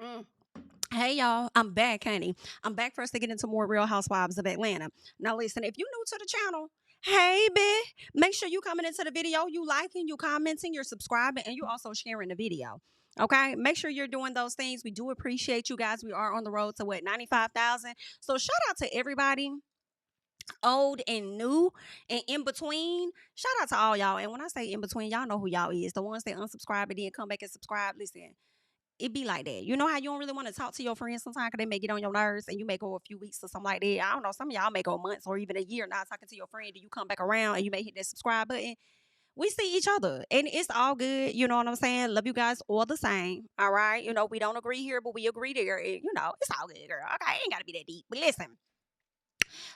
Mm. Hey y'all, I'm back, honey. I'm back for us to get into more Real Housewives of Atlanta. Now, listen, if you're new to the channel, hey, bitch, make sure you coming into the video, you liking, you commenting, you're subscribing, and you also sharing the video. Okay, make sure you're doing those things. We do appreciate you guys. We are on the road to what 95,000. So shout out to everybody, old and new, and in between. Shout out to all y'all. And when I say in between, y'all know who y'all is. The ones that unsubscribe and then come back and subscribe. Listen, it be like that. You know how you don't really want to talk to your friends sometimes because they may get on your nerves and you may go a few weeks or something like that. I don't know. Some of y'all may go months or even a year not talking to your friend. And you come back around and you may hit that subscribe button. We see each other and it's all good. You know what I'm saying? Love you guys all the same. All right. You know, we don't agree here, but we agree there. And, you know, it's all good, girl. Okay. Ain't got to be that deep. But listen,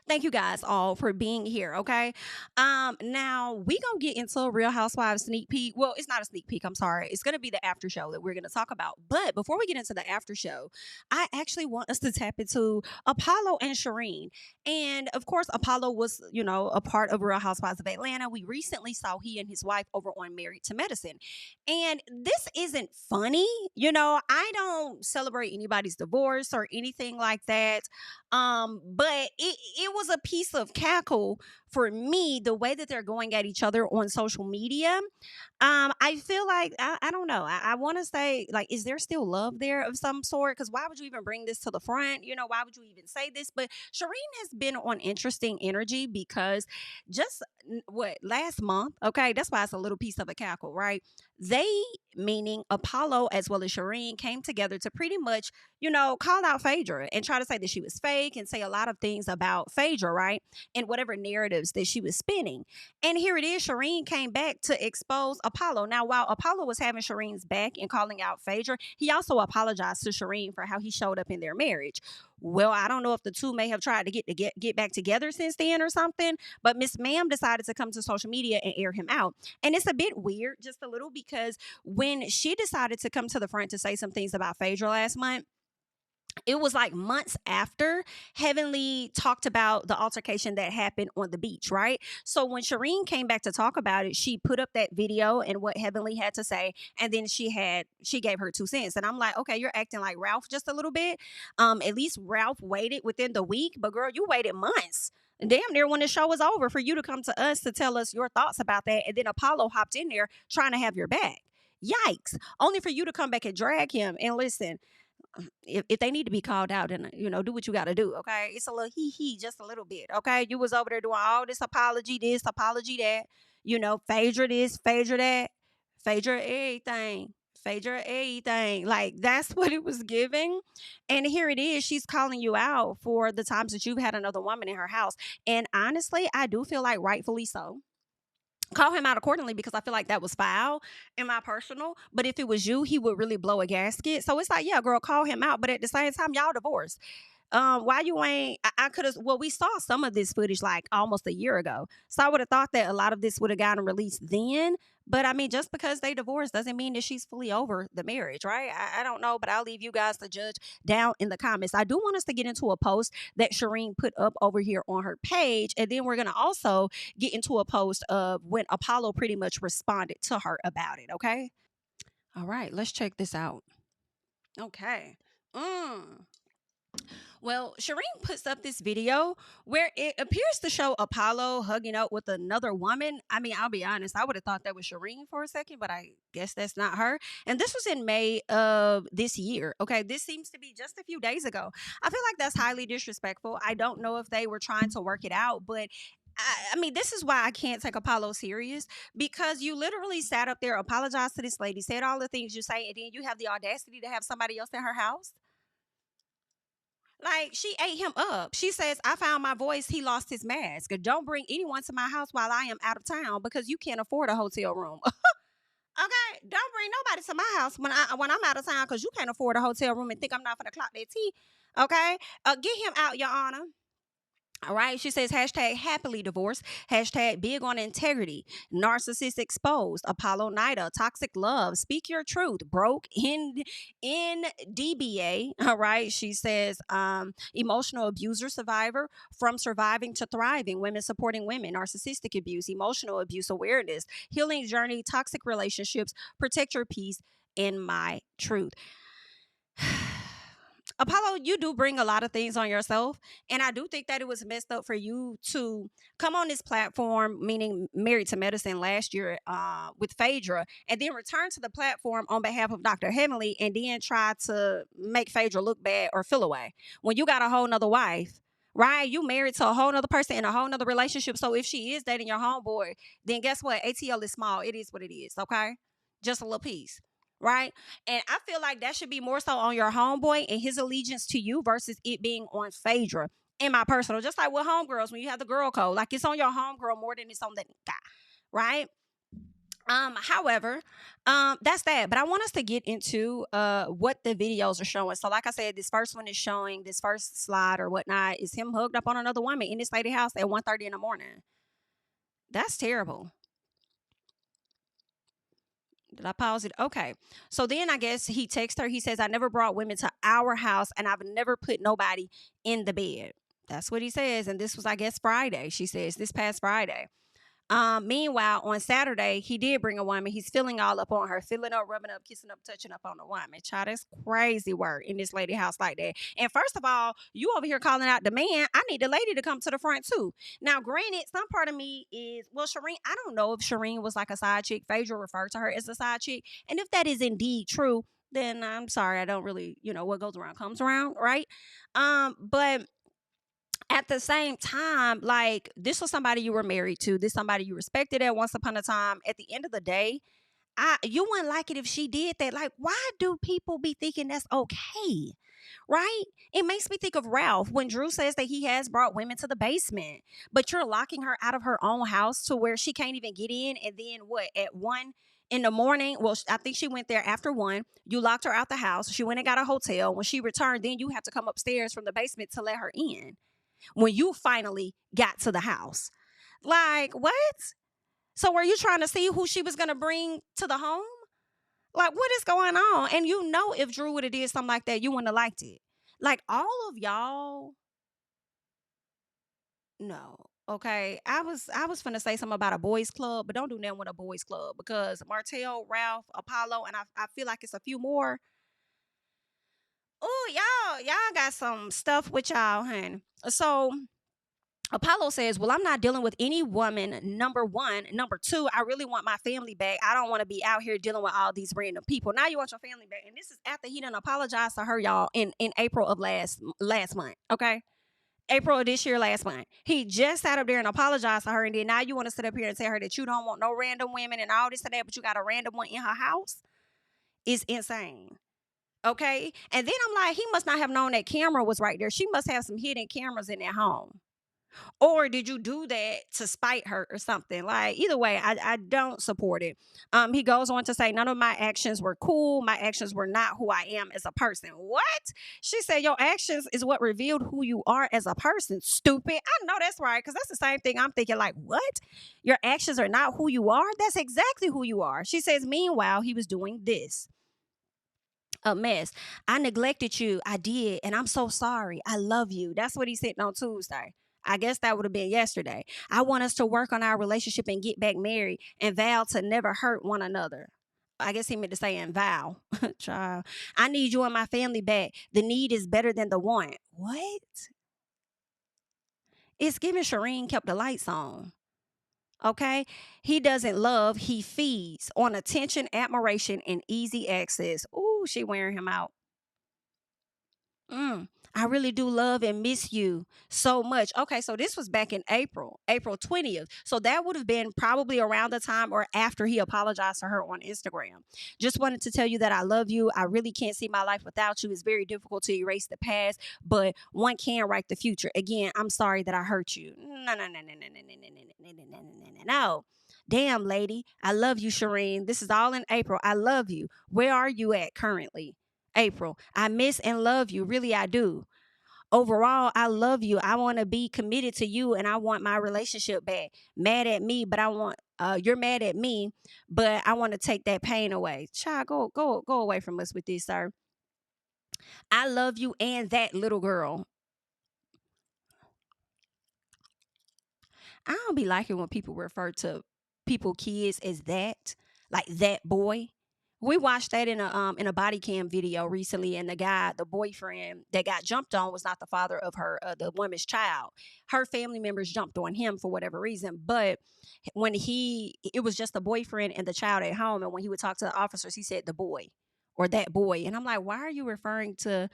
thank you guys all for being here. Okay. Now we gonna get into a Real Housewives sneak peek. Well, it's not a sneak peek, I'm sorry. It's gonna be the after show that we're gonna talk about. But before we get into the after show, I actually want us to tap into Apollo and Shireen. And of course, Apollo was, you know, a part of Real Housewives of Atlanta. We recently saw he and his wife over on Married to Medicine. And this isn't funny. You know, I don't celebrate anybody's divorce or anything like that. But it was a piece of cackle for me, the way that they're going at each other on social media. I feel like I don't know. I want to say, like, is there still love there of some sort? Because why would you even bring this to the front? You know, why would you even say this? But Shireen has been on interesting energy because just what last month, okay, that's why it's a little piece of a cackle, right? They, meaning Apollo as well as Shireen, came together to pretty much, you know, call out Phaedra and try to say that she was fake and say a lot of things about Phaedra, right? And whatever narratives that she was spinning. And here it is, Shireen came back to expose Apollo. Now, while Apollo was having Shireen's back and calling out Phaedra, he also apologized to Shireen for how he showed up in their marriage. Well, I don't know if the two may have tried to get back together since then or something, but Miss Ma'am decided to come to social media and air him out. And it's a bit weird, just a little, because when she decided to come to the front to say some things about Phaedra last month, it was like months after Heavenly talked about the altercation that happened on the beach, right? So when Shireen came back to talk about it, she put up that video and what Heavenly had to say, and then she gave her 2 cents. And I'm like, okay, you're acting like Ralph just a little bit. At least Ralph waited within the week, but girl, you waited months. Damn near when the show was over for you to come to us to tell us your thoughts about that. And then Apollo hopped in there trying to have your back. Yikes. Only for you to come back and drag him. And listen, if they need to be called out, and you know, do what you got to do. Okay, it's a little he just a little bit. Okay, you was over there doing all this apology, apology that. You know, Phaedra this, Phaedra that, Phaedra everything. Phaedra everything. Like, that's what it was giving. And here it is. She's calling you out for the times that you've had another woman in her house. And honestly, I do feel like rightfully so. Call him out accordingly, because I feel like that was foul in my personal. But if it was you, he would really blow a gasket. So it's like, yeah, girl, call him out. But at the same time, y'all divorced. Why you ain't? I could have. Well, we saw some of this footage like almost a year ago, so I would have thought that a lot of this would have gotten released then. But I mean, just because they divorced doesn't mean that she's fully over the marriage, right? I don't know, but I'll leave you guys to judge down in the comments. I do want us to get into a post that Shireen put up over here on her page, and then we're gonna also get into a post of when Apollo pretty much responded to her about it. Okay. All right, let's check this out. Okay. Mm. Well, Shireen puts up this video where it appears to show Apollo hugging up with another woman. I mean, I'll be honest, I would have thought that was Shireen for a second, but I guess that's not her. And this was in May of this year. Okay, this seems to be just a few days ago. I feel like that's highly disrespectful. I don't know if they were trying to work it out, but I mean, this is why I can't take Apollo serious, because you literally sat up there, apologized to this lady, said all the things you say, and then you have the audacity to have somebody else in her house. Like, she ate him up. She says, I found my voice. He lost his mask. Don't bring anyone to my house while I am out of town because you can't afford a hotel room. Okay, don't bring nobody to my house when I'm out of town because you can't afford a hotel room and think I'm not gonna clock that tea. Okay, get him out, Your Honor. All right. She says hashtag happily divorced, hashtag big on integrity, narcissist exposed, Apollo Nida, toxic love, speak your truth, broke in DBA. All right. She says emotional abuser survivor, from surviving to thriving, women supporting women, narcissistic abuse, emotional abuse awareness, healing journey, toxic relationships, protect your peace, and my truth. Apollo, you do bring a lot of things on yourself. And I do think that it was messed up for you to come on this platform, meaning Married to Medicine last year with Phaedra, and then return to the platform on behalf of Dr. Heavenly and then try to make Phaedra look bad or feel away. When you got a whole nother wife, right? You married to a whole nother person in a whole nother relationship. So if she is dating your homeboy, then guess what? ATL is small. It is what it is, okay? Just a little piece. Right. And I feel like that should be more so on your homeboy and his allegiance to you versus it being on Phaedra. In my personal, just like with homegirls, when you have the girl code, like it's on your homegirl more than it's on the guy. Right. However, that's that. But I want us to get into what the videos are showing. So, like I said, this first one is showing this first slide or whatnot is him hugged up on another woman in this lady house at 1:30 in the morning. That's terrible. Did I pause it? Okay. So then I guess he texts her. He says, I never brought women to our house and I've never put nobody in the bed. That's what he says. And this was, I guess, Friday. She says this past Friday. Meanwhile, on Saturday, he did bring a woman. He's feeling all up on her, filling up, rubbing up, kissing up, touching up on the woman. Child, that's crazy work in this lady house like that. And first of all, you over here calling out the man. I need the lady to come to the front too. Now, granted, some part of me is, well, Shireen, I don't know if Shireen was like a side chick. Phaedra referred to her as a side chick. And if that is indeed true, then I'm sorry, I don't really, what goes around comes around, right? But at the same time, like this was somebody you were married to, this somebody you respected at once upon a time. At the end of the day, you wouldn't like it if she did that. Like, why do people be thinking that's okay? Right? It makes me think of Ralph when Drew says that he has brought women to the basement, but you're locking her out of her own house to where she can't even get in. And then what, at 1 in the morning? Well, I think she went there after 1. You locked her out the house. She went and got a hotel. When she returned, then you have to come upstairs from the basement to let her in when you finally got to the house. Like, what? So were you trying to see who she was going to bring to the home? Like, what is going on? And if Drew would have did something like that, you wouldn't have liked it. Like, all of y'all, no. Okay, I was finna say something about a boys club, but don't do nothing with a boys club because Martell, Ralph, Apollo, and I feel like it's a few more. Oh, y'all got some stuff with y'all, honey. So Apollo says, well, I'm not dealing with any woman, number one. Number two, I really want my family back. I don't want to be out here dealing with all these random people. Now you want your family back. And this is after he done apologized to her, y'all, in April of last month, okay? April of this year, last month. He just sat up there and apologized to her, and then now you want to sit up here and tell her that you don't want no random women and all this and that, but you got a random one in her house? Is insane. Okay? And then I'm like, he must not have known that camera was right there. She must have some hidden cameras in that home. Or did you do that to spite her or something? Like, either way, I don't support it. He goes on to say, none of my actions were cool. My actions were not who I am as a person. What? She said, your actions is what revealed who you are as a person. Stupid. I know that's right, because that's the same thing I'm thinking. Like, what? Your actions are not who you are? That's exactly who you are. She says, meanwhile, he was doing this. A mess. I neglected you. I did. And I'm so sorry. I love you. That's what he said on Tuesday. I guess that would have been yesterday. I want us to work on our relationship and get back married and vow to never hurt one another. I guess he meant to say and vow. Child. I need you and my family back. The need is better than the want. What? It's giving Shireen kept the lights on. Okay? He doesn't love, he feeds on attention, admiration, and easy access. Ooh, she wearing him out. I really do love and miss you so much. Okay, so this was back in April 20th. So that would have been probably around the time or after he apologized to her on Instagram. Just wanted to tell you that I love you. I really can't see my life without you. It's very difficult to erase the past, but one can write the future. Again, I'm sorry that I hurt you. No, no, no, no, no, no, no, no, no, no, no, no, no, no. Damn, lady. I love you, Shireen. This is all in April. I love you. Where are you at currently? April, I miss and love you. Really, I do. Overall, I love you. I want to be committed to you and I want my relationship back. Mad at me, but you're mad at me, but I want to take that pain away. Child, go away from us with this, sir. I love you and that little girl. I don't be liking when people refer to kids as that, like that boy. We watched that in a body cam video recently, and the boyfriend that got jumped on was not the father of the woman's child. Her family members jumped on him for whatever reason, but it was just the boyfriend and the child at home, and when he would talk to the officers, he said the boy or that boy, and I'm like, why are you referring to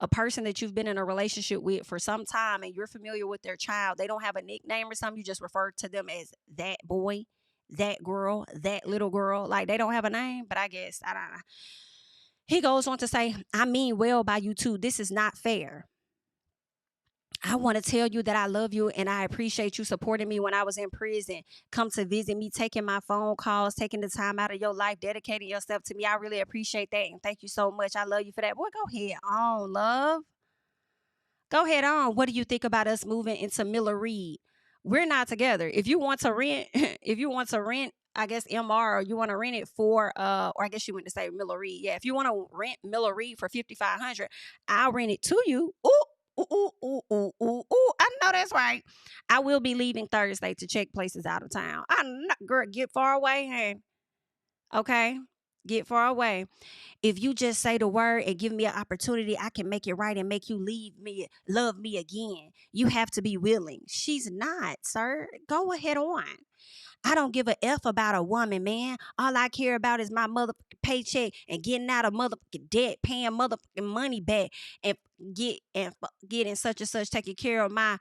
a person that you've been in a relationship with for some time and you're familiar with their child? They don't have a nickname or something. You just refer to them as that boy, that girl, that little girl. Like they don't have a name, but I guess, I don't know. He goes on to say, I mean well by you too. This is not fair. I want to tell you that I love you and I appreciate you supporting me when I was in prison. Come to visit me, taking my phone calls, taking the time out of your life, dedicating yourself to me. I really appreciate that. And thank you so much. I love you for that. Boy, go ahead on, love. Go ahead on. What do you think about us moving into Miller Reed? We're not together. If you want to rent, if you want to rent, I guess MR, or you want to rent it for or I guess you went to say Miller Reed. Yeah, if you want to rent Miller Reed for 5,500, I'll rent it to you. Ooh, ooh, ooh, ooh, ooh, ooh. I know that's right. I will be leaving Thursday to check places out of town. I'm not, girl, get far away, hey. Okay? Get far away. If you just say the word and give me an opportunity, I can make it right and make you love me again. You have to be willing. She's not, sir. Go ahead on. I don't give a F about a woman, man. All I care about is my motherfucking paycheck and getting out of motherfucking debt, paying motherfucking money back, and getting such and such, taking care of my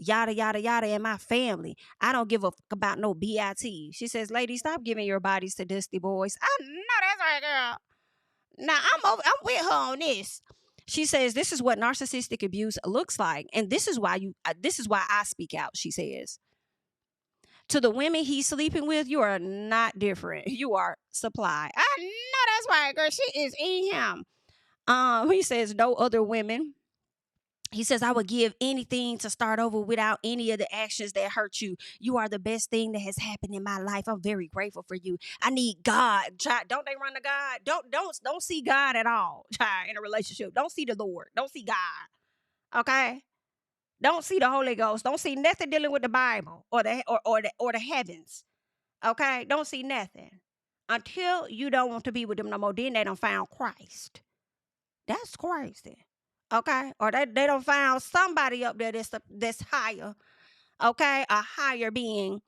yada yada yada and my family. I don't give a fuck about no BIT. She says, ladies, stop giving your bodies to dusty boys. I know that's right, girl. Now I'm with her on this. She says this is what narcissistic abuse looks like, and this is why I speak out. She says to the women he's sleeping with, you are not different. You are supply. I know that's right, girl. She is in him. He says no other women. He says, I would give anything to start over without any of the actions that hurt you. You are the best thing that has happened in my life. I'm very grateful for you. I need God. Child, don't they run to God? Don't see God at all, child, in a relationship. Don't see the Lord. Don't see God. Okay? Don't see the Holy Ghost. Don't see nothing dealing with the Bible or the heavens. Okay? Don't see nothing. Until you don't want to be with them no more, then they don't found Christ. That's crazy. Okay? Or they don't found somebody up there that's higher. Okay? A higher being.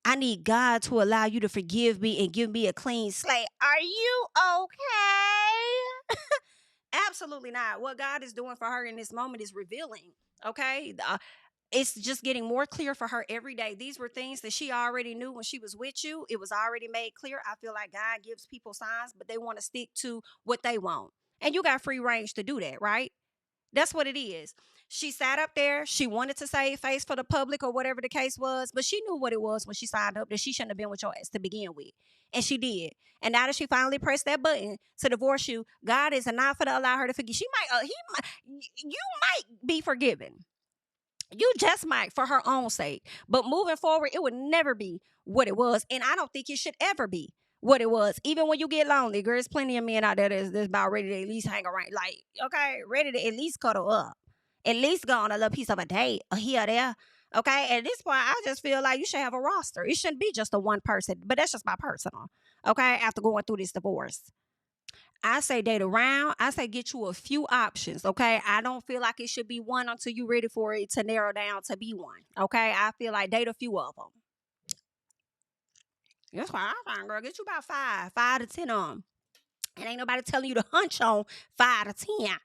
I need God to allow you to forgive me and give me a clean slate. Are you okay? Absolutely not. What God is doing for her in this moment is revealing. Okay? It's just getting more clear for her every day. These were things that she already knew when she was with you. It was already made clear. I feel like God gives people signs, but they want to stick to what they want. And you got free range to do that, right? That's what it is. She sat up there. She wanted to save face for the public or whatever the case was, but she knew what it was when she signed up that she shouldn't have been with your ass to begin with. And she did. And now that she finally pressed that button to divorce you, God is not going to allow her to forgive. You might be forgiven. You just might for her own sake. But moving forward, it would never be what it was. And I don't think it should ever be what it was. Even when you get lonely, girl, there's plenty of men out there that's about ready to at least hang around. Like, okay, ready to at least cuddle up. At least go on a little piece of a date or here or there. Okay, at this point, I just feel like you should have a roster. It shouldn't be just a one person, but that's just my personal. Okay, after going through this divorce. I say date around. I say get you a few options. Okay. I don't feel like it should be one until you're ready for it to narrow down to be one. Okay. I feel like date a few of them. That's why I find, girl. Get you about five to 10 of them. And ain't nobody telling you to hunch on 5 to 10.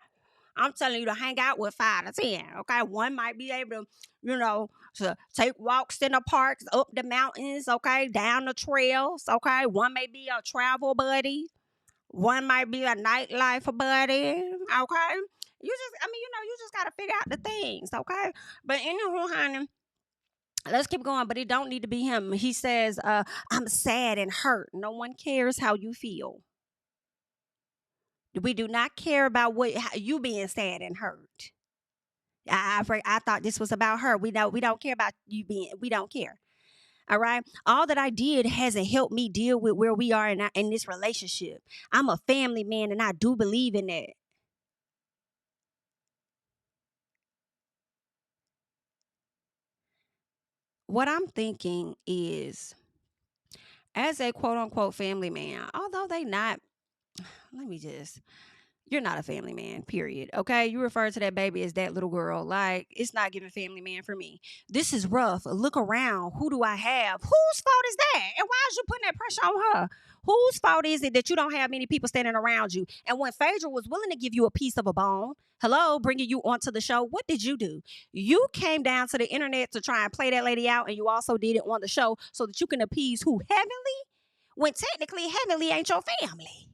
I'm telling you to hang out with 5 to 10. Okay. One might be able to, to take walks in the parks, up the mountains. Okay. Down the trails. Okay. One may be a travel buddy. One might be a nightlife buddy, okay? You just gotta figure out the things, okay? But anywho, honey, let's keep going. But it don't need to be him. He says, I'm sad and hurt. No one cares how you feel. We do not care about how you being sad and hurt. I thought this was about her. We don't care about you being. We don't care. All right. All that I did hasn't helped me deal with where we are in this relationship. I'm a family man and I do believe in that. What I'm thinking is as a quote-unquote family man, although they not, you're not a family man, period. Okay? You refer to that baby as that little girl. Like, it's not giving family man for me. This is rough. Look around. Who do I have? Whose fault is that? And why is you putting that pressure on her? Whose fault is it that you don't have many people standing around you? And when Phaedra was willing to give you a piece of a bone, bringing you onto the show, what did you do? You came down to the internet to try and play that lady out, and you also did it on the show so that you can appease who? Heavenly? When technically Heavenly ain't your family.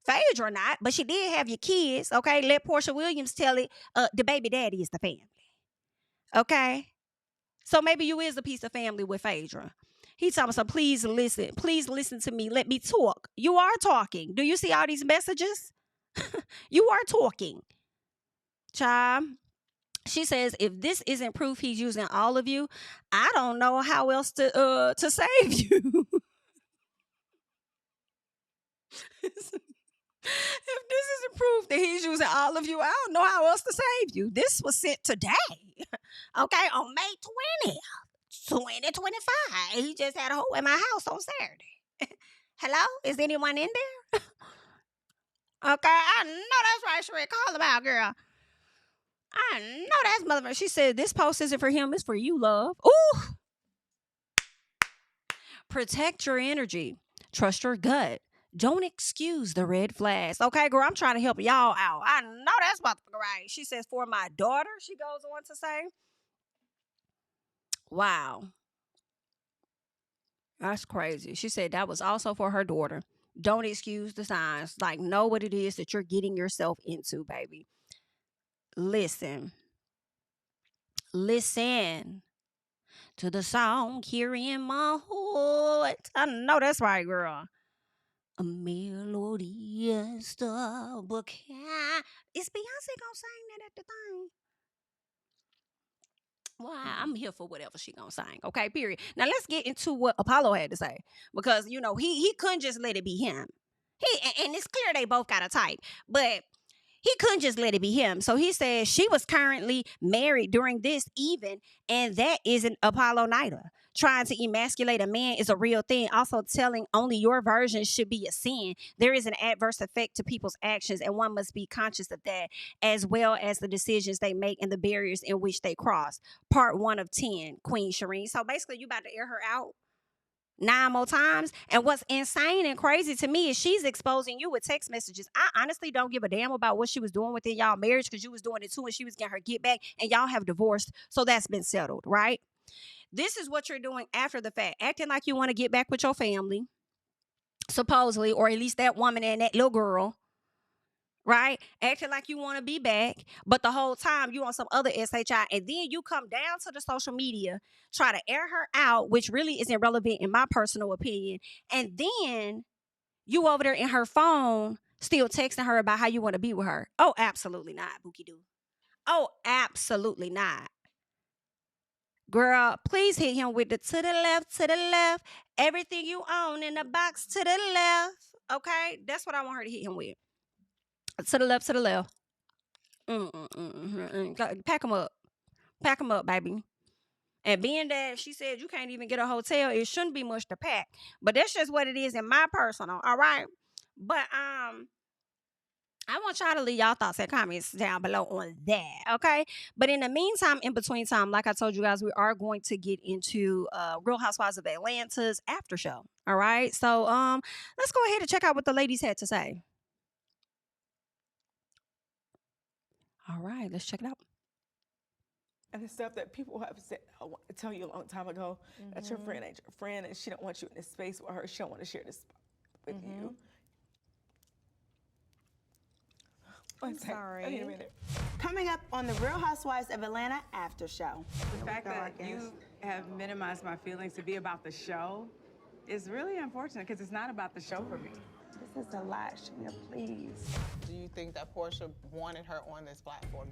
Phaedra not, but she did have your kids, okay? Let Porsha Williams tell it, the baby daddy is the family, okay? So maybe you is a piece of family with Phaedra. He told me, so please listen to me, let me talk. You are talking. Do you see all these messages? You are talking. Child, she says, if this isn't proof he's using all of you, I don't know how else to save you. If this isn't proof that he's using all of you, I don't know how else to save you. This was sent today, okay, on May 20th, 2025. He just had a hoe in my house on Saturday. Hello? Is anyone in there? Okay, I know that's right, Sheree. Call him out, girl. I know that's mother. She said, this post isn't for him, it's for you, love. Ooh. Protect your energy. Trust your gut. Don't excuse the red flags. Okay, girl, I'm trying to help y'all out. I know that's about to be right. She says, for my daughter, she goes on to say. Wow. That's crazy. She said that was also for her daughter. Don't excuse the signs. Like, know what it is that you're getting yourself into, baby. Listen to the song here in my heart. I know that's right, girl. A melodious star book. Is Beyonce gonna sing that at the thing? Well, I'm here for whatever she gonna sing. Okay, period. Now let's get into what Apollo had to say, because you know he couldn't just let it be him. And it's clear they both got a type, but he couldn't just let it be him. So he said she was currently married during this even, and that isn't Apollo Nida. Trying to emasculate a man is a real thing. Also, telling only your version should be a sin. There is an adverse effect to people's actions, and one must be conscious of that, as well as the decisions they make and the barriers in which they cross. Part 1 of 10, Queen Shireen. So basically, you about to air her out 9 more times. And what's insane and crazy to me is she's exposing you with text messages. I honestly don't give a damn about what she was doing within y'all marriage, because you was doing it too, and she was getting her get back, and y'all have divorced. So that's been settled, right? This is what you're doing after the fact, acting like you want to get back with your family, supposedly, or at least that woman and that little girl, right? Acting like you want to be back, but the whole time you on some other SHI, and then you come down to the social media, try to air her out, which really isn't relevant in my personal opinion, and then you over there in her phone still texting her about how you want to be with her. Oh, absolutely not, Bookie Doo. Oh, absolutely not. Girl, please hit him with the to the left, everything you own in the box to the left, okay? That's what I want her to hit him with. To the left. Pack him up, baby. And being that she said you can't even get a hotel, it shouldn't be much to pack. But that's just what it is in my personal, all right? But I want y'all to leave y'all thoughts and comments down below on that, okay? But in the meantime, in between time, like I told you guys, we are going to get into Real Housewives of Atlanta's after show, all right? So let's go ahead and check out what the ladies had to say. All right, let's check it out. And the stuff that people have said, I want to tell you a long time ago, that your friend ain't your friend, and she don't want you in this space with her. She don't want to share this with you. I'm sorry. I need a minute. Coming up on the Real Housewives of Atlanta after show. The fact that you have minimized my feelings to be about the show is really unfortunate, because it's not about the show for me. This is a lot, Shamea, please. Do you think that Porsha wanted her on this platform?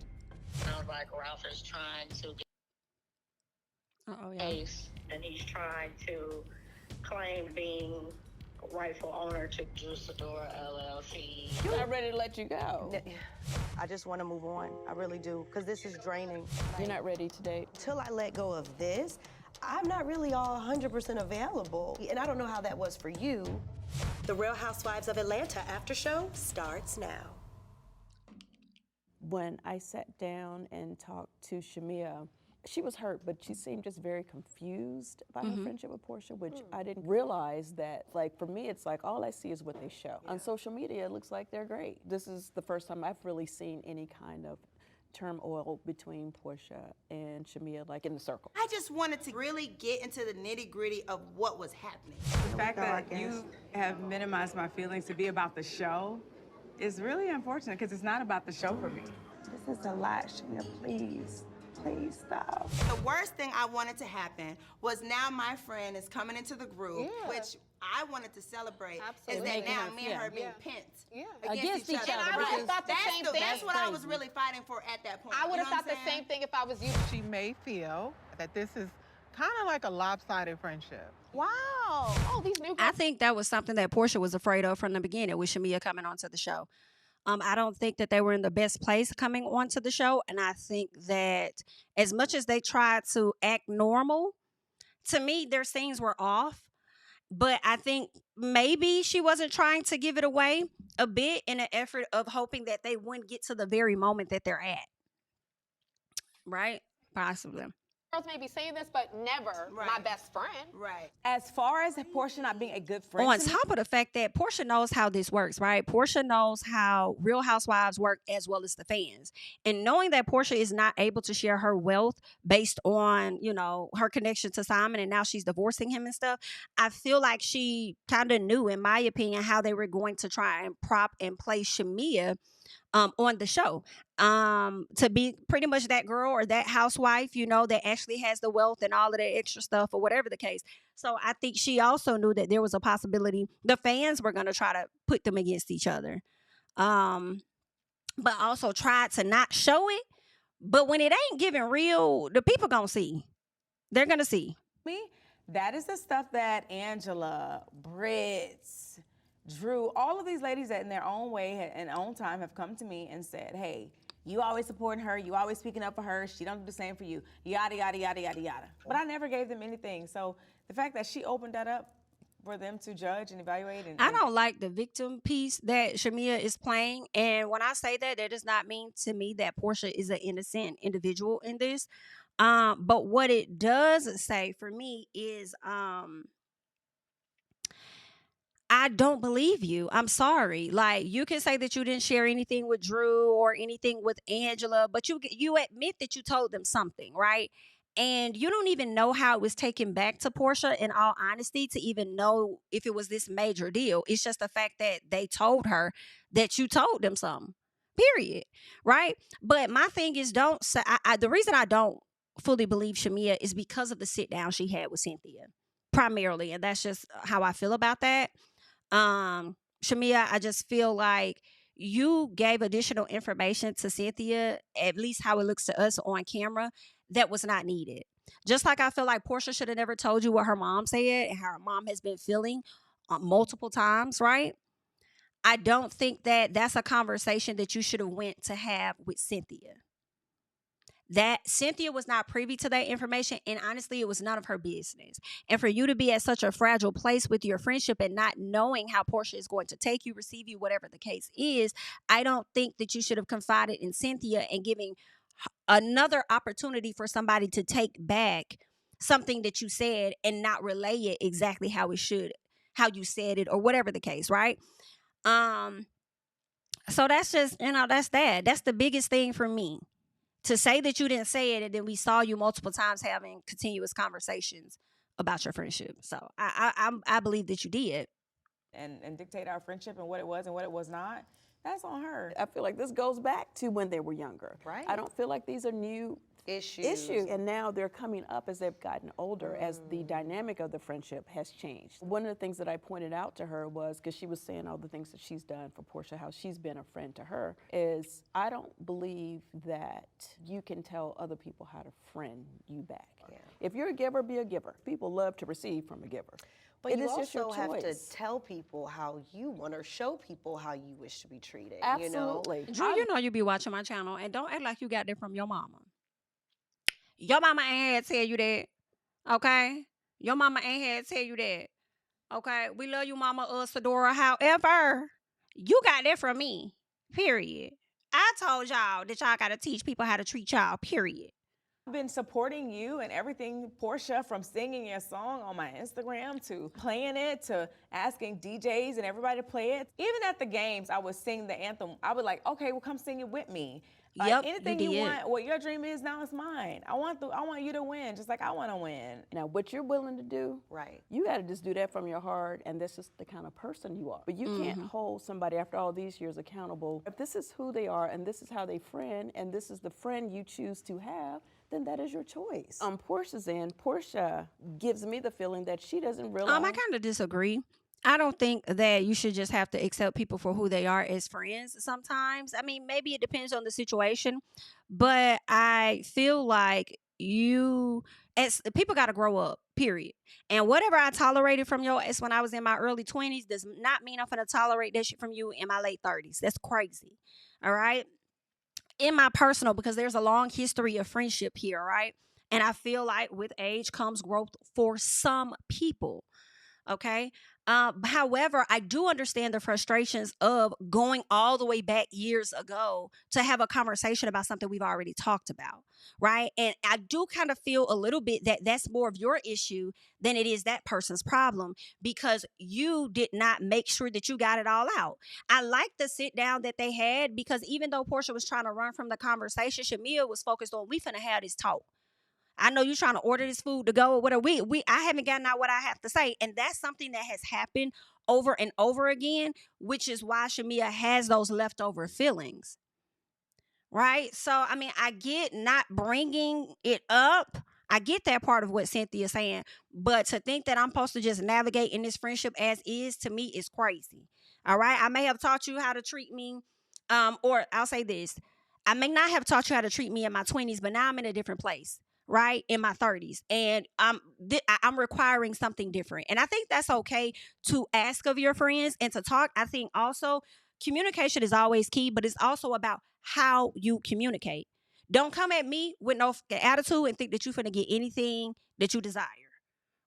Sounds like Ralph is trying to get Ace, and he's trying to claim being rightful owner to Sidora LLC. I'm not ready to let you go. I just want to move on. I really do, because this is draining. You're not ready to date? Till I let go of this, I'm not really all 100% available, and I don't know how that was for you. The Real Housewives of Atlanta after show starts now. When I sat down and talked to Shamea, she was hurt, but she seemed just very confused by her friendship with Porsha, which I didn't realize that, like, for me, it's like all I see is what they show. On social media, it looks like they're great. This is the first time I've really seen any kind of turmoil between Porsha and Shamea, like in the circle. I just wanted to really get into the nitty-gritty of what was happening. The fact that you have minimized my feelings to be about the show is really unfortunate because it's not about the show for me. This is a lot, Shamea, please. Please stop. The worst thing I wanted to happen was now my friend is coming into the group, which I wanted to celebrate. Absolutely. Is that now me and her being pent Against each other. And I would have thought the same thing. That's what I was crazy. really fighting for at that point. I would have You know thought what the I'm same thing if I was you. She may feel that this is kind of like a lopsided friendship. Wow. Oh, these new I think that was something that Porsha was afraid of from the beginning with Shamea coming onto the show. I don't think that they were in the best place coming onto the show. And I think that as much as they tried to act normal, to me, their scenes were off. But I think maybe she wasn't trying to give it away a bit in an effort of hoping that they wouldn't get to the very moment that they're at. Right? Possibly. girls may be saying this, but never my best friend. Right. As far as Porsha not being a good friend, On top of the fact that Porsha knows how this works, right? Porsha knows how Real Housewives work as well as the fans. And knowing that Porsha is not able to share her wealth based on, you know, her connection to Simon and now she's divorcing him and stuff, I feel like she kind of knew, in my opinion, how they were going to try and prop and play Shamea on the show, to be pretty much that girl or that housewife, you know, that actually has the wealth and all of that extra stuff or whatever the case. So I think she also knew that there was a possibility the fans were going to try to put them against each other, but also tried to not show it. But when it ain't giving real, the people gonna see. They're gonna see. me, that is the stuff that Angela, Brits, Drew, all of these ladies that in their own way and own time have come to me and said, hey, you always supporting her, you always speaking up for her, she don't do the same for you, yada, yada, yada, yada, yada. But I never gave them anything. So the fact that she opened that up for them to judge and evaluate. And I don't like the victim piece that Shamea is playing. And when I say that, that does not mean to me that Porsha is an innocent individual in this. But what it does say for me is, I don't believe you. I'm sorry. Like, you can say that you didn't share anything with Drew or anything with Angela, but you admit that you told them something, right? And you don't even know how it was taken back to Porsha, in all honesty, to even know if it was this major deal. It's just the fact that they told her that you told them something, period, right? But my thing is, don't say, the reason I don't fully believe Shamea is because of the sit down she had with Cynthia, primarily. And that's just how I feel about that. Shamea, I just feel like you gave additional information to Cynthia, at least how it looks to us on camera, that was not needed. Just like I feel like Porsha should have never told you what her mom said and how her mom has been feeling multiple times, right? I don't think that that's a conversation that you should have went to have with Cynthia. That Cynthia was not privy to that information, and honestly, it was none of her business. And for you to be at such a fragile place with your friendship and not knowing how Porsha is going to take you, receive you, whatever the case is, I don't think that you should have confided in Cynthia and giving another opportunity for somebody to take back something that you said and not relay it exactly how it should, how you said it, or whatever the case, right? So that's just, that's that. That's the biggest thing for me. To say that you didn't say it and then we saw you multiple times having continuous conversations about your friendship. So I believe that you did. and dictate our friendship and what it was and what it was not, that's on her. I feel like this goes back to when they were younger. Right. I don't feel like these are new issues. And now they're coming up as they've gotten older, as the dynamic of the friendship has changed. One of the things that I pointed out to her was, because she was saying all the things that she's done for Porsha, how she's been a friend to her, is I don't believe that you can tell other people how to friend you back. Yeah. If you're a giver, be a giver. People love to receive from a giver. But It you is just your also have to choice. tell people how you want or show people how you wish to be treated. Absolutely. You know? Drew, you know you be watching my channel, and don't act like you got that from your mama. Your mama ain't had to tell you that. Okay? Your mama ain't had to tell you that. Okay? We love you, Mama Sidora. However, you got that from me. Period. I told y'all that y'all got to teach people how to treat y'all. Period. I've been supporting you and everything, Porsha, from singing your song on my Instagram to playing it to asking DJs and everybody to play it. Even at the games, I would sing the anthem. I would like, okay, well, come sing it with me. Yep, anything you you did. want, what your dream is now is mine. I want you to win, just like I want to win. Now, what you're willing to do, Right. you got to just do that from your heart, and this is the kind of person you are. But you can't hold somebody after all these years accountable. If this is who they are, and this is how they friend, and this is the friend you choose to have, then that is your choice. On Porsha's end, Porsha gives me the feeling that she doesn't realize. I kind of disagree. I don't think that you should just have to accept people for who they are as friends sometimes. I mean, maybe it depends on the situation, but I feel like as people got to grow up, period. And whatever I tolerated from your ex when I was in my early 20s does not mean I'm going to tolerate that shit from you in my late 30s. That's crazy. All right? In my personal, because there's a long history of friendship here, right? And I feel like with age comes growth for some people. Okay. However, I do understand the frustrations of going all the way back years ago to have a conversation about something we've already talked about, right? And I do kind of feel a little bit that that's more of your issue than it is that person's problem, because you did not make sure that you got it all out. I like the sit down that they had, because even though Porsha was trying to run from the conversation, Shamea was focused on, we finna have this talk. I know you're trying to order this food to go or whatever. I haven't gotten out what I have to say. And that's something that has happened over and over again, which is why Shamea has those leftover feelings. Right? So, I mean, I get not bringing it up. I get that part of what Cynthia's saying. But to think that I'm supposed to just navigate in this friendship as is, to me, is crazy. All right? I may have taught you how to treat me. Or I'll say this. I may not have taught you how to treat me in my 20s, but now I'm in a different place. Right, in my 30s, and I'm requiring something different, and I think that's okay to ask of your friends and to talk. I think also communication is always key, but it's also about how you communicate. Don't come at me with no attitude and think that you're finna get anything that you desire.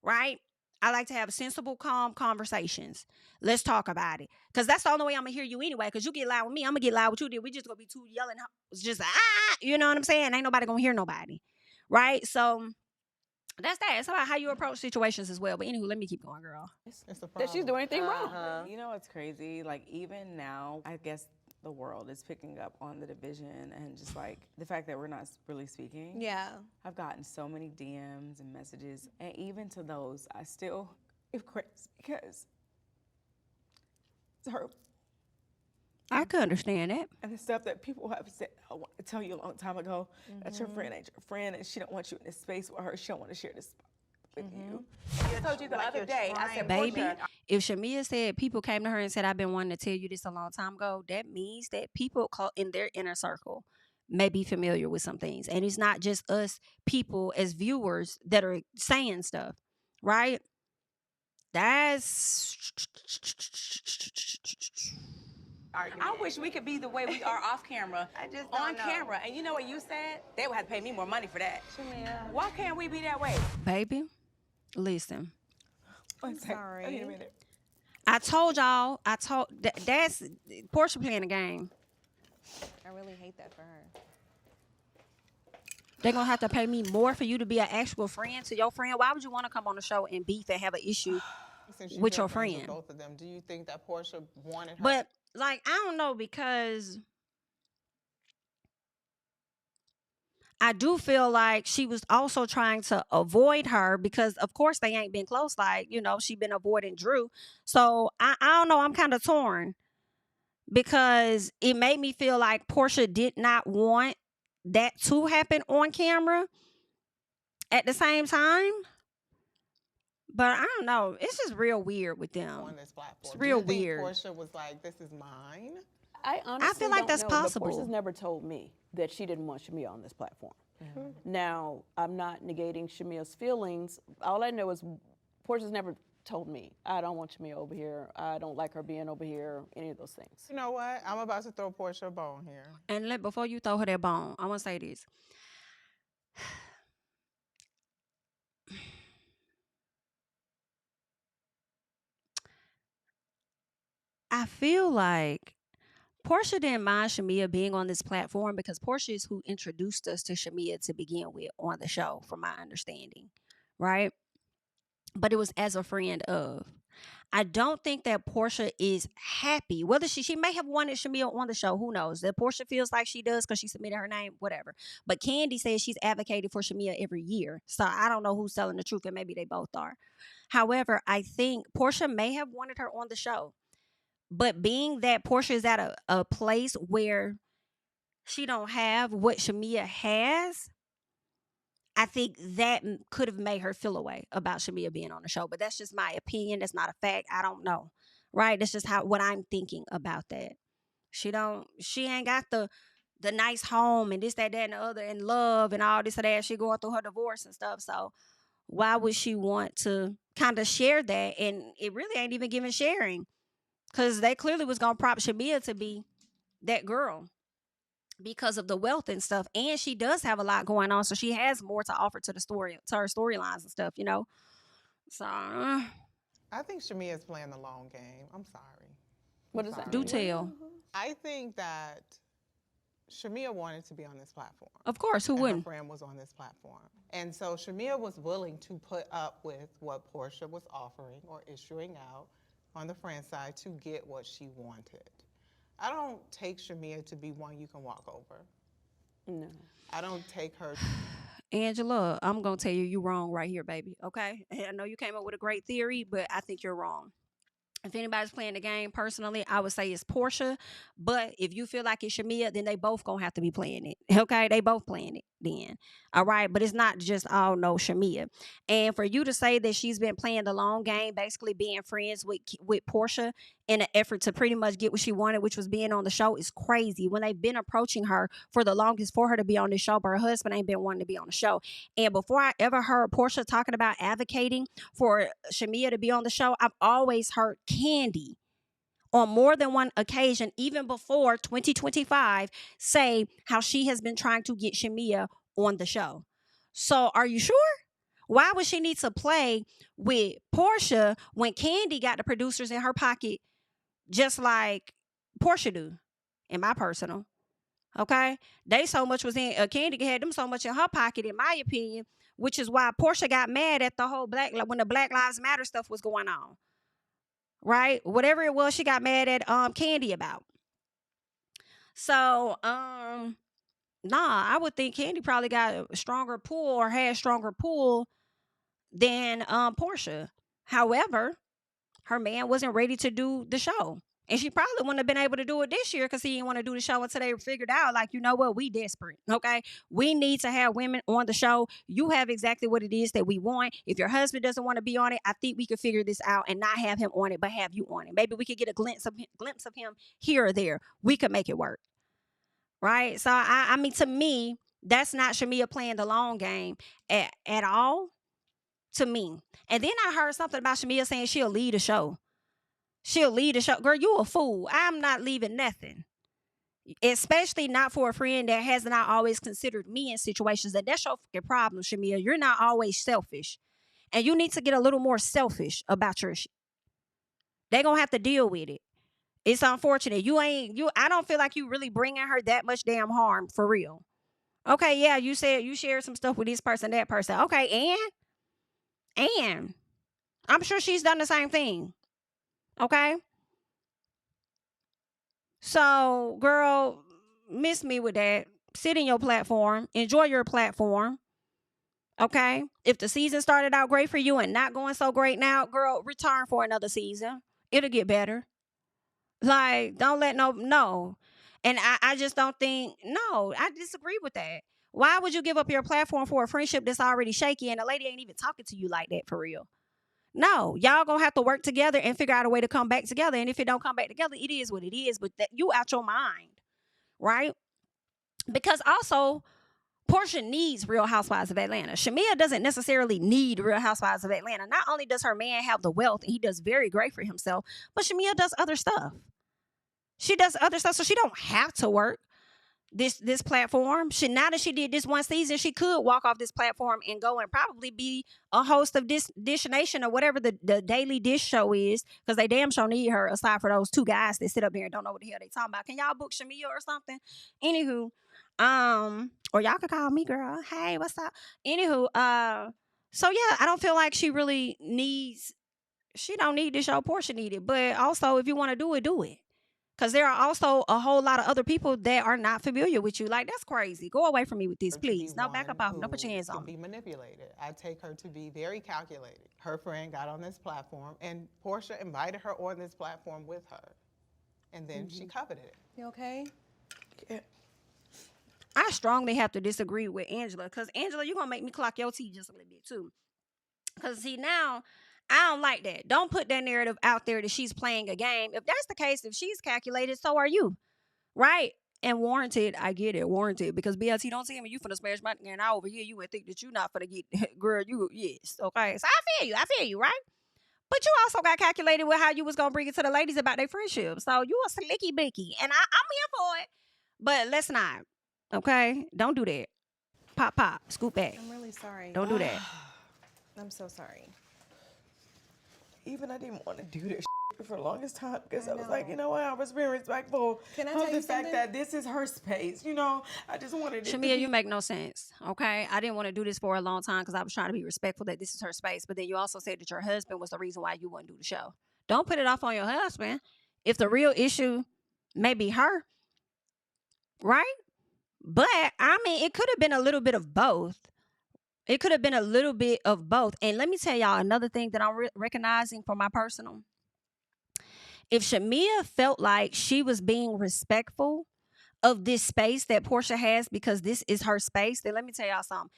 Right? I like to have sensible, calm conversations. Let's talk about it, because that's the only way I'm gonna hear you anyway. Because you get loud with me, I'm gonna get loud with you. Then we just gonna be two yelling, just you know what I'm saying? Ain't nobody gonna hear nobody. Right? So that's that. It's about how you approach situations as well. But anywho, let me keep going, girl. It's the problem. That she's doing anything wrong. You know what's crazy? Like, even now, I guess the world is picking up on the division and just like the fact that we're not really speaking. Yeah. I've gotten so many DMs and messages, and even to those, I still give credits because it's hurtful. I could understand that. And the stuff that people have said, I want to tell you a long time ago, that your friend ain't your friend, and she don't want you in this space with her. She don't want to share this with you. I told you the other day, I said, Baby, Porsha, if Shamea said people came to her and said, I've been wanting to tell you this a long time ago, that means that people in their inner circle may be familiar with some things. And it's not just us people as viewers that are saying stuff, right? That's... I wish we could be the way we are off camera, on camera. And you know what you said? They would have to pay me more money for that. Shamea. Why can't we be that way? Baby, listen. I'm sorry. I need a minute. I told y'all, that's Porsha playing a game. I really hate that for her. They're going to have to pay me more for you to be an actual friend to your friend. Why would you want to come on the show and beef and have an issue with your friend? Both of them. Do you think that Porsha wanted her? But, like, I don't know, because I do feel like she was also trying to avoid her because, of course, they ain't been close. Like, you know, she been avoiding Drew. So, I don't know. I'm kind of torn because it made me feel like Porsha did not want that to happen on camera at the same time. But I don't know. It's just real weird with them. On this platform. It's real Do you think weird. Porsha was like, this is mine? I honestly feel like don't that's know, possible. But Porsha's never told me that she didn't want Shamea on this platform. Now, I'm not negating Shamea's feelings. All I know is Porsha's never told me, I don't want Shamea over here. I don't like her being over here, any of those things. You know what? I'm about to throw Porsha a bone here. And before you throw her that bone, I want to say this. I feel like Porsha didn't mind Shamea being on this platform because Porsha is who introduced us to Shamea to begin with on the show, from my understanding, right? But it was as a friend of. I don't think that Porsha is happy. Whether she may have wanted Shamea on the show, who knows? That Porsha feels like she does because she submitted her name, whatever. But Candy says she's advocated for Shamea every year. So I don't know who's telling the truth, and maybe they both are. However, I think Porsha may have wanted her on the show. But being that Porsha is at a place where she don't have what Shamea has, I think that could have made her feel away about Shamea being on the show. But that's just my opinion. That's not a fact. I don't know. Right? That's just what I'm thinking about that. She ain't got the nice home and this, that, and the other, and love and all this and that. She going through her divorce and stuff. So why would she want to kind of share that? And it really ain't even giving sharing. Because they clearly was going to prop Shamea to be that girl because of the wealth and stuff. And she does have a lot going on. So she has more to offer to the story, to her storylines and stuff, you know. So I think Shamea is playing the long game. I'm sorry. What does that do tell. I think that Shamea wanted to be on this platform. Of course, who and wouldn't? Her friend was on this platform. And so Shamea was willing to put up with what Porsha was offering or issuing out on the friend side to get what she wanted. I don't take Shamea to be one you can walk over. No. I don't take her. Angela, I'm going to tell you, you're wrong right here, baby. Okay? I know you came up with a great theory, but I think you're wrong. If anybody's playing the game, personally, I would say it's Porsha. But if you feel like it's Shamea, then they both going to have to be playing it. Okay? They both playing it then. All right? But it's not just all no Shamea. And for you to say that she's been playing the long game, basically being friends with Porsha in an effort to pretty much get what she wanted, which was being on the show, is crazy. When they've been approaching her for the longest for her to be on the show, but her husband ain't been wanting to be on the show. And before I ever heard Porsha talking about advocating for Shamea to be on the show, I've always heard Candy on more than one occasion, even before 2025, say how she has been trying to get Shamea on the show. So are you sure? Why would she need to play with Porsha when Candy got the producers in her pocket just like Porsha do, in my personal? Okay? They so much was in, Candy had them so much in her pocket, in my opinion, which is why Porsha got mad at the whole when the Black Lives Matter stuff was going on. Right? Whatever it was, she got mad at Candy about. So, I would think Candy probably got a stronger pull or had stronger pull than Porsha. However, her man wasn't ready to do the show. And she probably wouldn't have been able to do it this year because he didn't want to do the show until they figured out, like, you know what, we desperate, okay? We need to have women on the show. You have exactly what it is that we want. If your husband doesn't want to be on it, I think we could figure this out and not have him on it, but have you on it. Maybe we could get a glimpse of him here or there. We could make it work, right? So, I mean, to me, that's not Shamea playing the long game at all, to me. And then I heard something about Shamea saying she'll lead a show. She'll lead a show. Girl, you a fool. I'm not leaving nothing. Especially not for a friend that has not always considered me in situations. And that's your fucking problem, Shamea. You're not always selfish. And you need to get a little more selfish about your shit. They're going to have to deal with it. It's unfortunate. I don't feel like you really bringing her that much damn harm, for real. Okay, yeah, you said you shared some stuff with this person, that person. Okay, and I'm sure she's done the same thing. Okay? So, girl, miss me with that. Sit in your platform. Enjoy your platform. Okay? If the season started out great for you and not going so great now, girl, return for another season. It'll get better. Like, don't let no. And I just don't think, no, I disagree with that. Why would you give up your platform for a friendship that's already shaky and the lady ain't even talking to you like that, for real? No, y'all gonna have to work together and figure out a way to come back together. And if it don't come back together, it is what it is. But that you out your mind, right? Because also, Porsha needs Real Housewives of Atlanta. Shamea doesn't necessarily need Real Housewives of Atlanta. Not only does her man have the wealth, and he does very great for himself, but Shamea does other stuff. She does other stuff, so she don't have to work. this platform. Now that she did this one season, she could walk off this platform and go and probably be a host of Dish Nation or whatever the daily dish show is, because they damn sure need her, aside for those two guys that sit up here and don't know what the hell they talking about. Can y'all book Shamea or something? Anywho, or y'all could call me, girl. Hey, what's up? Anywho, so yeah, I don't feel like she really needs, she don't need this show. Porsha need it. But also, if you want to do it, do it. Because there are also a whole lot of other people that are not familiar with you. Like, that's crazy. Go away from me with this, please. No, back up off. Don't put your hands on me. Be manipulated. I take her to be very calculated. Her friend got on this platform, and Porsha invited her on this platform with her. And then she coveted it. You okay? Yeah. I strongly have to disagree with Angela. Because, Angela, you're going to make me clock your teeth just a little bit, too. Because, see, now, I don't like that. Don't put that narrative out there that she's playing a game. If that's the case, if she's calculated, so are you. Right? And warranted, I get it, warranted. Because BLT, don't see me, you finna smash my and I over here, you would think that you not finna get, girl, you, yes, okay. So I feel you, right? But you also got calculated with how you was gonna bring it to the ladies about their friendship. So you a slicky bicky. And I'm here for it. But let's not, okay? Don't do that. Pop, scoop back. I'm really sorry. Don't do that. I'm so sorry. Even I didn't want to do this for the longest time because I was like, you know what, I was being respectful Can I of tell the you fact something? that this is her space. You know, I just wanted it to Shamea, be. you make no sense, okay? I didn't want to do this for a long time because I was trying to be respectful that this is her space. But then you also said that your husband was the reason why you wouldn't do the show. Don't put it off on your husband if the real issue may be her, right? But, I mean, it could have been a little bit of both. It could have been a little bit of both. And let me tell y'all another thing that I'm recognizing for my personal. If Shamea felt like she was being respectful of this space that Porsha has because this is her space, then let me tell y'all something.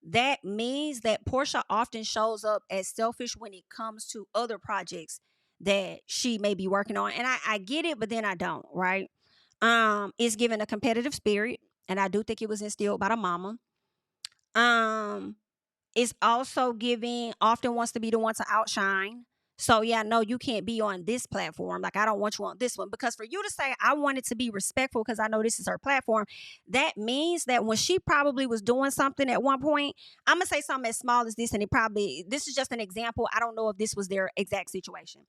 That means that Porsha often shows up as selfish when it comes to other projects that she may be working on. And I get it, but then I don't, right? It's given a competitive spirit, and I do think it was instilled by the mama. It's also giving, often wants to be the one to outshine. So yeah, no, you can't be on this platform. Like, I don't want you on this one. Because for you to say, I want it to be respectful because I know this is her platform, that means that when she probably was doing something at one point, I'm going to say something as small as this, and this is just an example. I don't know if this was their exact situation.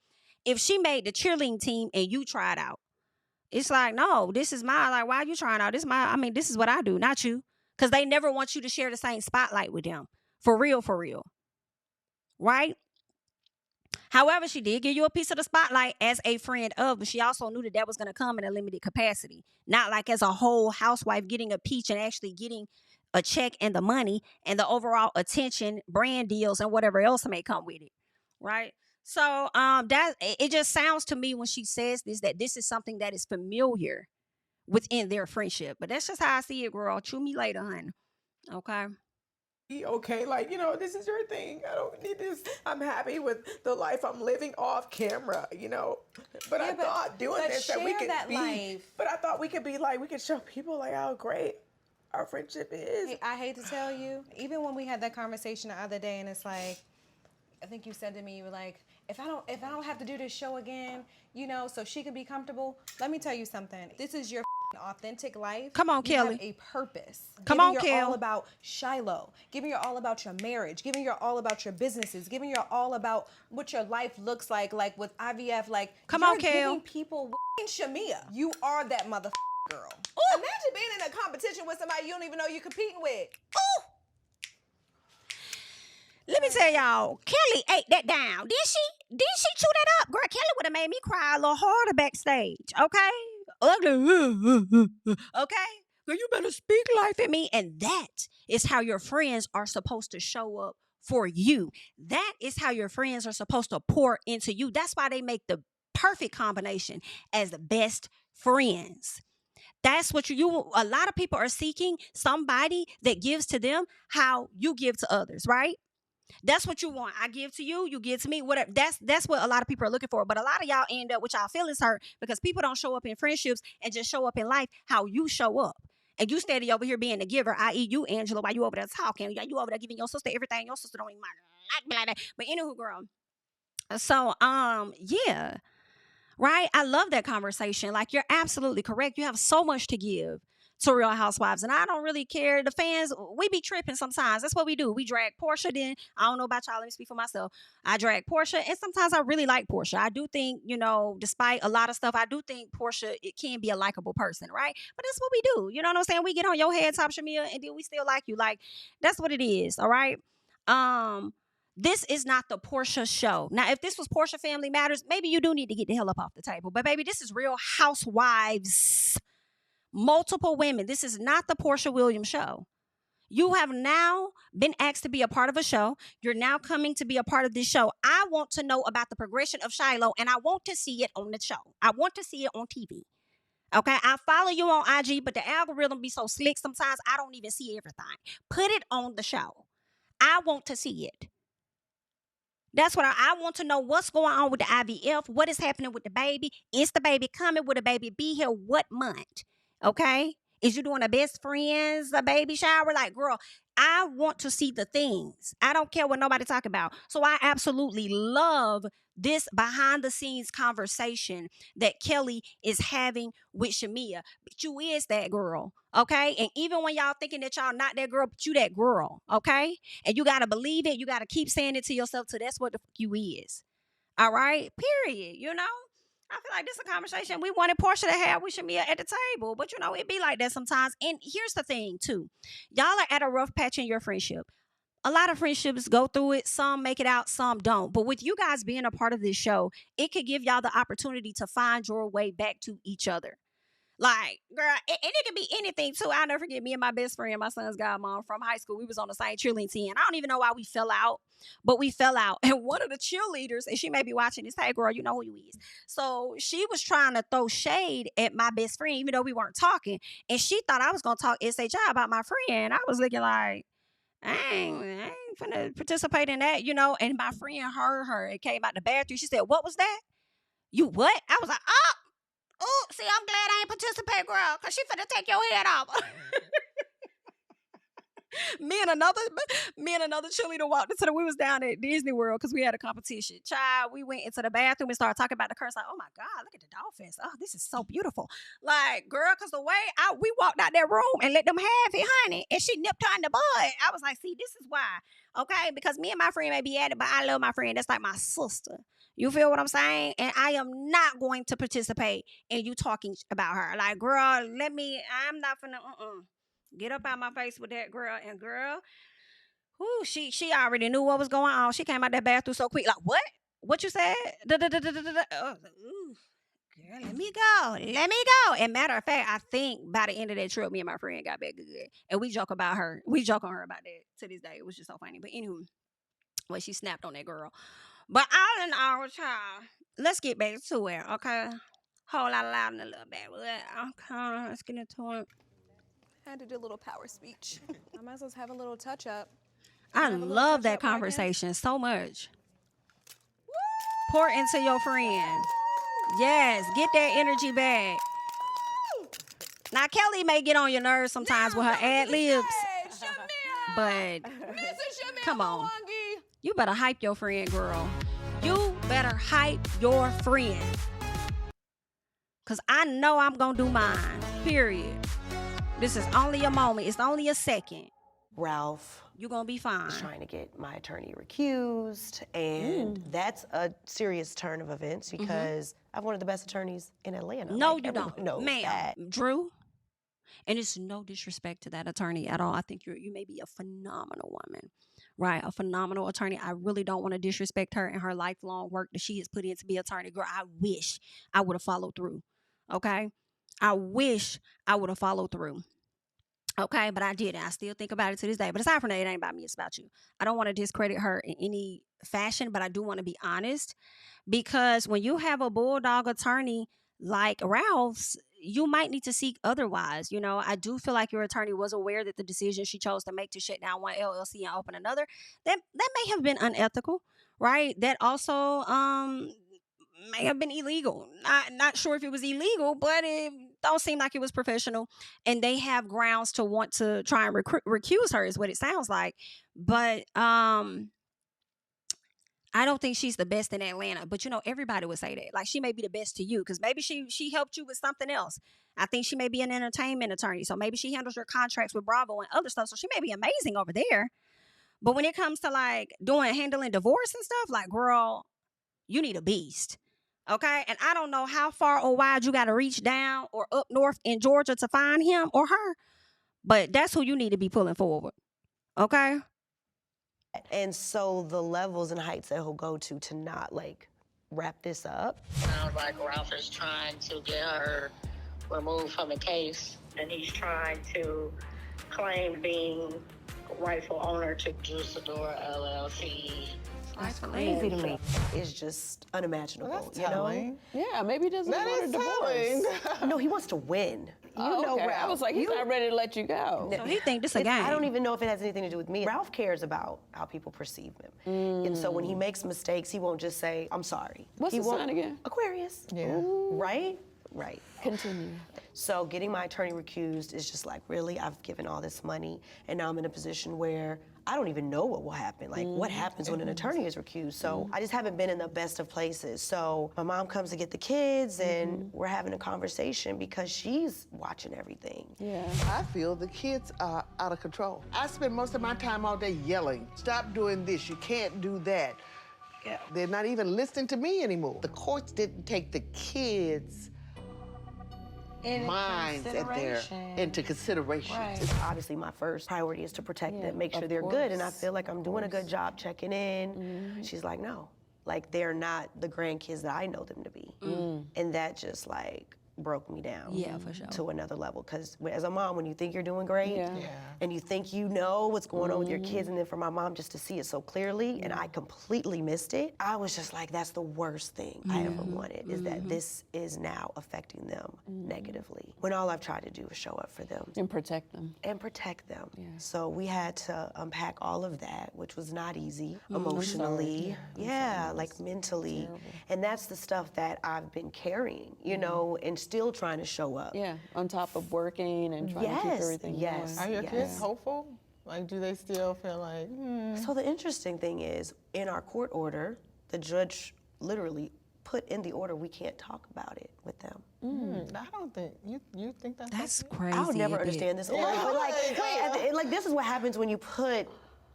If she made the cheerleading team and you tried out, it's like, no, this is mine. Like, why are you trying out? This is what I do, not you. Because they never want you to share the same spotlight with them. For real. Right? However, she did give you a piece of the spotlight as a friend of, but she also knew that was going to come in a limited capacity. Not like as a whole housewife getting a peach and actually getting a check and the money and the overall attention, brand deals, and whatever else may come with it. Right? So that it just sounds to me when she says this that this is something that is familiar within their friendship. But that's just how I see it, girl. Chew me later, honey. Okay? Okay, like, you know, this is your thing. I don't need this. I'm happy with the life I'm living off camera, you know. But I thought doing this that we could be. Life. But I thought we could be like, we could show people like how great our friendship is. Hey, I hate to tell you, even when we had that conversation the other day, and it's like, I think you said to me, you were like, if I don't have to do this show again, you know, so she can be comfortable. Let me tell you something. This is your authentic life. Come on, Kelly. You have a purpose. Come on, Kelly. Kelly. All about Shiloh. Giving you all about your marriage. Giving you all about your businesses. Giving you all about what your life looks like with IVF. Like, come you're on, Kelly. giving people Shamea. You are that mother girl. Ooh. Imagine being in a competition with somebody you don't even know you're competing with. Ooh. Let me tell y'all, Kelly ate that down. Did she chew that up? Girl, Kelly would have made me cry a little harder backstage, okay? Ugly. Okay? Girl, you better speak life at me. And that is how your friends are supposed to show up for you. That is how your friends are supposed to pour into you. That's why they make the perfect combination as the best friends. That's what a lot of people are seeking, somebody that gives to them how you give to others, right? That's what you want. I give to you, you give to me. Whatever. That's what a lot of people are looking for. But a lot of y'all end up with y'all feelings hurt because people don't show up in friendships and just show up in life how you show up. And you steady over here being the giver, i.e. you, Angela, while you over there talking. You over there giving your sister everything. Your sister don't even mind like that. But anywho, girl. So, yeah. Right? I love that conversation. Like, you're absolutely correct. You have so much to give. to Real Housewives. And I don't really care. The fans, we be tripping sometimes. That's what we do. We drag Porsha. Then I don't know about y'all. Let me speak for myself. I drag Porsha, and sometimes I really like Porsha. I do think, despite a lot of stuff, I do think Porsha, it can be a likable person, right? But that's what we do. You know what I'm saying? We get on your head, top Shamea, and then we still like you. Like, that's what it is. All right. This is not the Porsha show. Now, if this was Porsha Family Matters, maybe you do need to get the hell up off the table. But baby, this is Real Housewives. Multiple women. This is not the Porsha Williams show. You have now been asked to be a part of a show. You're now coming to be a part of this show. I want to know about the progression of Shiloh, and I want to see it on the show. I want to see it on TV. Okay, I follow you on IG, but the algorithm be so slick sometimes I don't even see everything. Put it on the show. I want to see it. That's what I want to know. What's going on with the IVF? What is happening with the baby? Is the baby coming? Will the baby be here? What month? Okay? Is you doing a best friends, a baby shower? Like, girl, I want to see the things. I don't care what nobody talk about. So I absolutely love this behind the scenes conversation that Kelly is having with Shamea. But you is that girl, okay? And even when y'all thinking that y'all not that girl, but you that girl, okay? And you got to believe it. You got to keep saying it to yourself till that's what the fuck you is. All right? Period. I feel like this is a conversation we wanted Porsha to have with Shamea at the table. But, it be like that sometimes. And here's the thing, too. Y'all are at a rough patch in your friendship. A lot of friendships go through it. Some make it out, some don't. But with you guys being a part of this show, it could give y'all the opportunity to find your way back to each other. Like, girl, and it could be anything, too. I'll never forget me and my best friend, my son's godmom from high school. We was on the same cheerleading team. I don't even know why we fell out, but we fell out. And one of the cheerleaders, and she may be watching this, hey, girl, you know who you is. So she was trying to throw shade at my best friend, even though we weren't talking. And she thought I was going to talk SHI about my friend. I was looking like, I ain't finna participate in that, And my friend heard her and came out the bathroom. She said, what was that? You what? I was like, oh, see, I'm glad I ain't participate, girl, because she finna take your head off. me and another cheerleader walked into we was down at Disney World because we had a competition. Child, we went into the bathroom and started talking about the curse. Like, oh my God, look at the dolphins. Oh, this is so beautiful. Like, girl, because the way we walked out that room and let them have it, honey, and she nipped her in the bud. I was like, see, this is why. Okay, because me and my friend may be at it, but I love my friend. That's like my sister. You feel what I'm saying? And I am not going to participate in you talking about her. Like, girl, I'm not finna, get up out my face with that girl. And girl, she already knew what was going on. She came out that bathroom so quick. Like, what? What you said? Girl, let me go. And matter of fact, I think by the end of that trip, me and my friend got back good. And we joke about her. We joke on her about that to this day. It was just so funny. But anywho, when she snapped on that girl. But all in all, child, let's get back to it, okay? Whole lot of loud in a little bit. Okay, let's get into it. I had to do a little power speech. I might as well have a little touch up. I love that conversation so much. Woo! Pour into your friend. Yes, get that energy back. Woo! Now, Kelly may get on your nerves sometimes with her ad libs. But come on. You better hype your friend, girl. You better hype your friend. Because I know I'm going to do mine. Period. This is only a moment. It's only a second. Ralph. You're going to be fine. Trying to get my attorney recused. And that's a serious turn of events because I have one of the best attorneys in Atlanta. No, you don't. Knows that. Drew, and it's no disrespect to that attorney at all. I think you may be a phenomenal woman. Right, a phenomenal attorney. I really don't want to disrespect her and her lifelong work that she has put in to be an attorney. Girl, I wish I would have followed through, okay? I wish I would have followed through, okay? But I didn't. I still think about it to this day. But aside from that, it ain't about me. It's about you. I don't want to discredit her in any fashion, but I do want to be honest because when you have a bulldog attorney like Ralph's, you might need to seek otherwise. I do feel like your attorney was aware that the decision she chose to make to shut down one LLC and open another, that may have been unethical, right? That also may have been illegal. Not sure if it was illegal, but it don't seem like it was professional. And they have grounds to want to try and recuse her is what it sounds like. But I don't think she's the best in Atlanta, but you know, everybody would say that. Like, she may be the best to you because maybe she helped you with something else. I think she may be an entertainment attorney, so maybe she handles your contracts with Bravo and other stuff. So she may be amazing over there. But when it comes to like handling divorce and stuff, like, girl, you need a beast. Okay? And I don't know how far or wide you got to reach down or up north in Georgia to find him or her, but that's who you need to be pulling forward. Okay? And so the levels and heights that he'll go to not like wrap this up. Sounds like Ralph is trying to get her removed from the case, and he's trying to claim being rightful owner to Sidora LLC. That's crazy to me. It's just unimaginable. Well, that's you know? telling. Yeah, maybe he doesn't want a divorce. No, he wants to win. You know, okay. Ralph. I was like, he's not ready to let you go. So he think this a game. I don't even know if it has anything to do with me. Ralph cares about how people perceive him. And so when he makes mistakes, he won't just say, I'm sorry. What's he the sign again? Aquarius. Yeah. Right? Right. Continue. So getting my attorney recused is just like, really? I've given all this money, and now I'm in a position where I don't even know what will happen. Like, what happens when an attorney is recused? So I just haven't been in the best of places. So my mom comes to get the kids, and we're having a conversation because she's watching everything. Yeah. I feel the kids are out of control. I spend most of my time all day yelling, stop doing this, you can't do that. Yeah. They're not even listening to me anymore. The courts didn't take the kids' minds into consideration. Right. Obviously, my first priority is to protect them, make sure they're good, and I feel like I'm doing a good job checking in. She's like, no, like they're not the grandkids that I know them to be, and that just like broke me down. Yeah, for sure. To another level, because as a mom, when you think you're doing great, and you think you know what's going on with your kids, and then for my mom just to see it so clearly, and I completely missed it, I was just like, that's the worst thing I ever wanted, is that this is now affecting them negatively, when all I've tried to do is show up for them. And protect them. And protect them. So we had to unpack all of that, which was not easy, emotionally, like mentally, and that's the stuff that I've been carrying, you know, and still trying to show up. Yeah, on top of working and trying to keep everything going. Are your kids hopeful? Like, do they still feel like, So the interesting thing is, in our court order, the judge literally put in the order we can't talk about it with them. I don't think, you think That's crazy. I would never understand this order, but like this is what happens when you put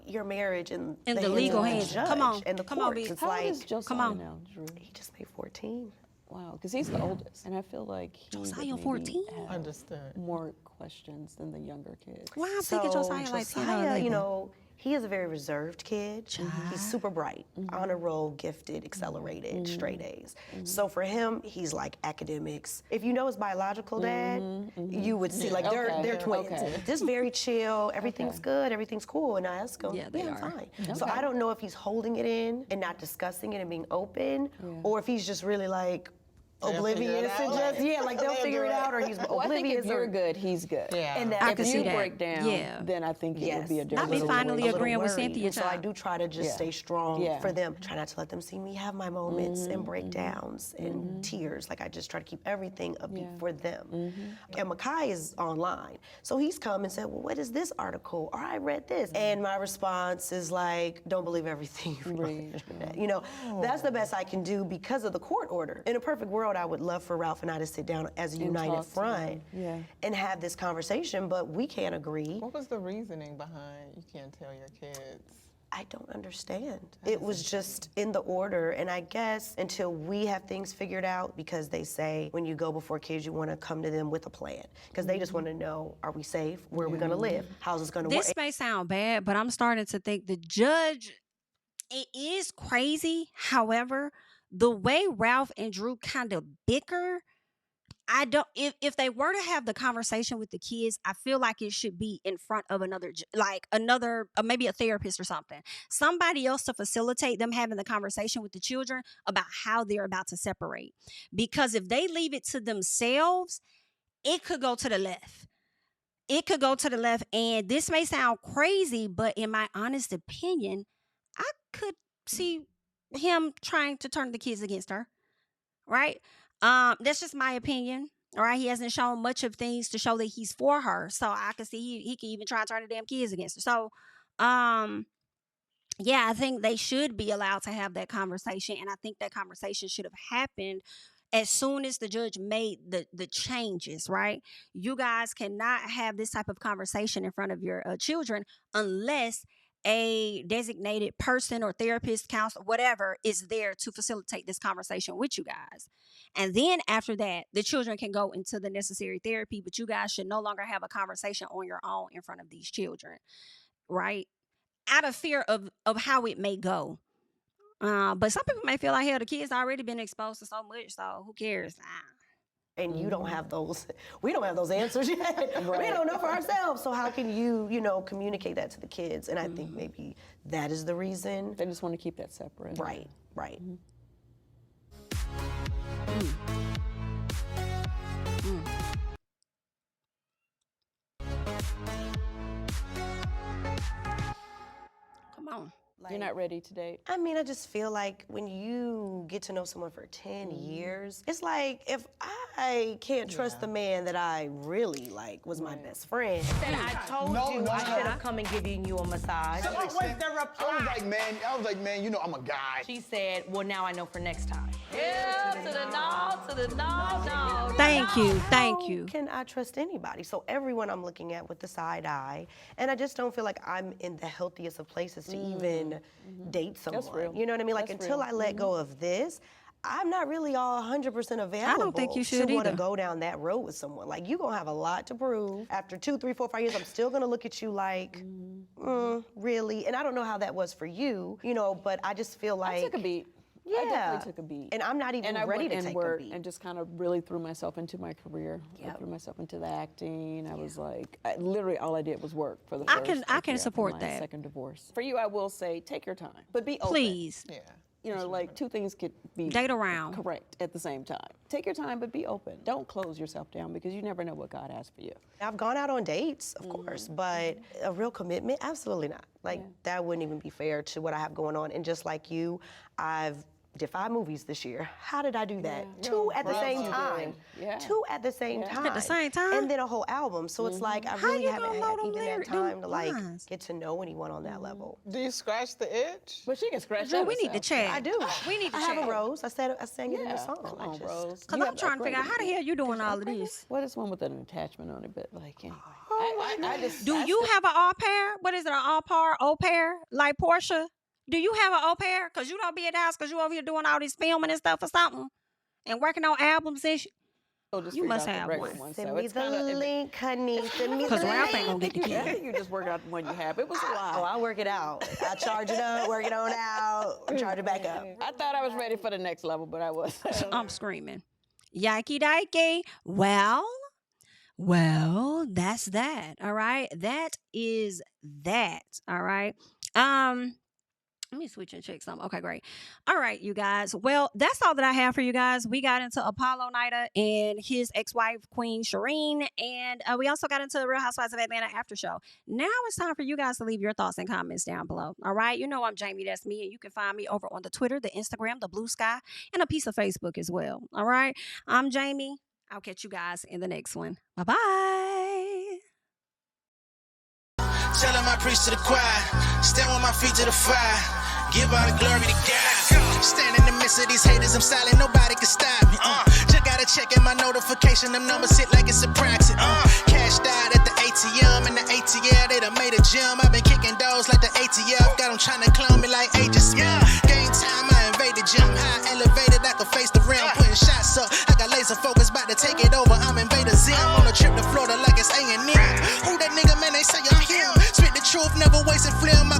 your marriage in the legal hands of the judge. Come on, and the come on, courts. It's How like, old is Josiah now, Drew? He just made 14. Wow, because he's the oldest, and I feel like he would Josiah maybe 14? have Understood. more questions than the younger kids. Why I'm thinking Josiah like 10 or 11. you know, he is a very reserved kid. He's super bright, honor roll, gifted, accelerated, straight A's. So for him, he's like academics. If you know his biological dad, you would see like they're twins. Just very chill. Everything's good. Everything's cool. And I ask him, I'm fine. So I don't know if he's holding it in and not discussing it and being open, or if he's just really like oblivious and just like they'll figure it out, or he's Well, I think oblivious. if you're good, he's good. Yeah. And that, I If can see you that. break down, then I think it would be a different I'll be finally situation. agreeing with worried. Cynthia. So I do try to just stay strong for them. Try not to let them see me have my moments and breakdowns and tears. Like I just try to keep everything upbeat for them. And Makai is online. So he's come and said, well, what is this article? Or I read this. And my response is like, don't believe everything you read on the internet. You know, that's the best I can do because of the court order. In a perfect world, I would love for Ralph and I to sit down as a united front and have this conversation, but we can't agree. What was the reasoning behind you can't tell your kids? I don't understand. It was just in the order, and I guess until we have things figured out, because they say when you go before kids, you want to come to them with a plan, because they just want to know, are we safe? Where are we going to live? How's this going to work? This may sound bad, but I'm starting to think the judge, it is crazy. However, the way Ralph and Drew kind of bicker, I don't, if they were to have the conversation with the kids, I feel like it should be in front of maybe a therapist or somebody else to facilitate them having the conversation with the children about how they're about to separate. Because if they leave it to themselves, it could go to the left. It could go to the left. And this may sound crazy, but in my honest opinion, I could see him trying to turn the kids against her. Right? That's just my opinion. All right. He hasn't shown much of things to show that he's for her. So I can see he can even try to turn the damn kids against her. So, yeah, I think they should be allowed to have that conversation. And I think that conversation should have happened as soon as the judge made the changes, right? You guys cannot have this type of conversation in front of your children unless a designated person or therapist, counselor, whatever, is there to facilitate this conversation with you guys. And then after that, the children can go into the necessary therapy, but you guys should no longer have a conversation on your own in front of these children, right? Out of fear of how it may go. But some people may feel like, hell, the kids already been exposed to so much, so who cares? And you don't have those, we don't have those answers yet. Right. We don't know for ourselves. So how can you, communicate that to the kids? And I think maybe that is the reason. They just want to keep that separate. Right, right. Come on. You're not ready to date? I mean, I just feel like when you get to know someone for 10 years, it's like if I can't trust the man that I really like was my best friend. Said I told you I should have come and given you a massage. What was the reply? I was like, man, I'm a guy. She said, well, now I know for next time. Yeah, to the no. Thank you. Can I trust anybody? So everyone I'm looking at with the side eye, and I just don't feel like I'm in the healthiest of places to even date someone. That's real. You know what I mean? Like, That's until real. I let go of this, I'm not really all 100% available. I don't think you should to want to either. go down that road with someone. Like, you're going to have a lot to prove. After 2, 3, 4, 5 years, I'm still going to look at you like, really? And I don't know how that was for you, but I just feel like... I took a beat. Yeah. I definitely took a beat. And I'm not even ready to take a beat. And just kind of really threw myself into my career. I threw myself into the acting. I was like, literally all I did was work for the first I can year support after my that. second divorce. For you, I will say, take your time, but be open. Please. Yeah. Like two things could be date around. Correct at the same time. Take your time, but be open. Don't close yourself down because you never know what God has for you. I've gone out on dates, of course, but a real commitment, absolutely not. Like, that wouldn't even be fair to what I have going on. And just like you, I've did 5 movies this year. How did I do that? 2 at the same time. 2 at the same time. At the same time? And then a whole album. So it's like I really haven't had even that time to like get to know anyone on that level. Do you scratch the itch? But she can scratch Drew, that we need to chat. I do. We need to I chat. have a rose. I sang it in the song. Come on, Rose. Because I'm trying to figure out how the hell you doing all of this. What is one with an attachment on it? But like, anyway. Do you have an au pair? What is it, an au pair? Like Porsha? Do you have an au pair? Because you don't be at the house because you over here doing all this filming and stuff or something and working on albums and shit. You must have one. Send me the link, honey. Send me the link. Because Ralph ain't going to get the key. You just work out the one you have. It was a lot. Oh, I work it out. I charge it up, work it on out, charge it back up. I thought I was ready for the next level, but I wasn't. I'm screaming. Yikey dikey. Well, that's that. All right. That is that. All right. Let me switch and check something. Okay, great. All right, you guys. Well, that's all that I have for you guys. We got into Apollo Nida and his ex-wife, Queen Shireen, and we also got into the Real Housewives of Atlanta after show. Now it's time for you guys to leave your thoughts and comments down below. All right? You know I'm JamiThatsMe, and you can find me over on the Twitter, the Instagram, the Blue Sky, and a piece of Facebook as well. All right? I'm Jami. I'll catch you guys in the next one. Bye-bye. Tell him I preach to the choir. Stand with my feet to the fire. Give all the glory to God. Stand in the midst of these haters, I'm silent, nobody can stop me. Just gotta check in my notification, them numbers hit like it's a proxy. Cashed out at the ATM, and the ATL, they done made a gym. I've been kicking doors like the ATL, got them trying to clone me like ages. Game time, I invaded gym. High elevated, I can face the rim. Putting shots up, I got laser focus, about to take it over. I'm Invader Zim. On a trip to Florida like it's A&M. Who that nigga, man, they say I'm him. Spit the truth, never wasting film.